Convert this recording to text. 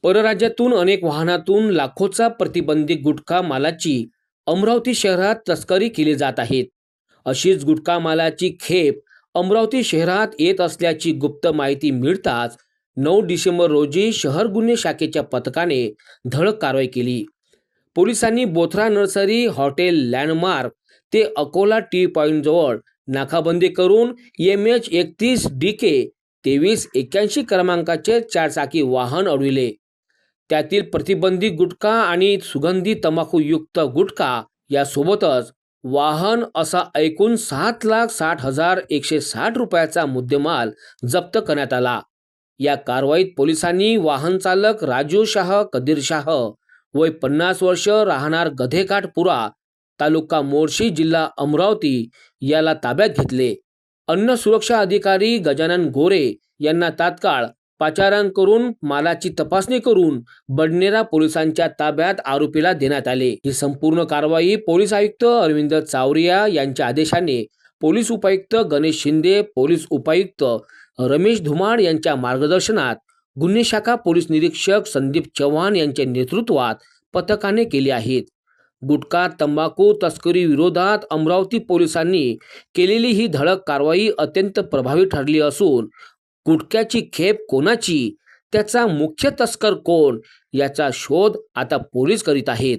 परराज्यातून अनेक वाहनातून लाखोचा प्रतिबंधित गुटखा मालाची अमरावती शहरात तस्करी केली जात आहे। अशीच गुटखा मालाची खेप अमरावती शहरात येत असल्याची गुप्त माहिती मिळताच 9 डिसेंबर रोजी शहर गुन्हे शाखेच्या पथकाने धडक कारवाई केली। पोलिसांनी बोथरा नर्सरी हॉटेल लँडमार्क ते अकोला टी पॉइंट जवळ नाकाबंदी करून MH 31 DK 2381 क्रमांकाचे 4 चाकी वाहन अडविले। त्यातील प्रतिबंधित गुटखा आणि सुगंधी तंबाखूयुक्त गुटखा यासोबतच वाहन असा एकूण 7,60,160 रुपयाचा मुद्देमाल जप्त करण्यात आला। या कारवाईत पोलिसांनी वाहन चालक राजू शाह कदीर शाह वय 50 वर्ष राहणार गधेकाठपुरा तालुका मोर्शी जिल्हा अमरावती याला ताब्यात घेतले। अन्न सुरक्षा अधिकारी गजानन गोरे यांना तात्काळ पाचारण करून मालाची तपासणी करून बडनेरा पोलिसांच्या ताब्यात आरोपीला देण्यात आले। ही संपूर्ण कारवाई पोलीस आयुक्त अरविंद चावरिया यांच्या आदेशाने पोलीस उपायुक्त गणेश शिंदे, पोलीस उपायुक्त रमेश धुमाड यांच्या मार्गदर्शनात गुन्हे शाखा पोलीस निरीक्षक संदीप चव्हाण यांच्या नेतृत्वात पथकाने केली आहे। गुटखा तंबाखू तस्करी विरोधात अमरावती पोलिसांनी केलेली ही धडक कारवाई अत्यंत प्रभावी ठरली असून गुटख्याची खेप कोणाची, त्याचा मुख्य तस्कर कोण याचा शोध आता पोलीस करीत आहेत।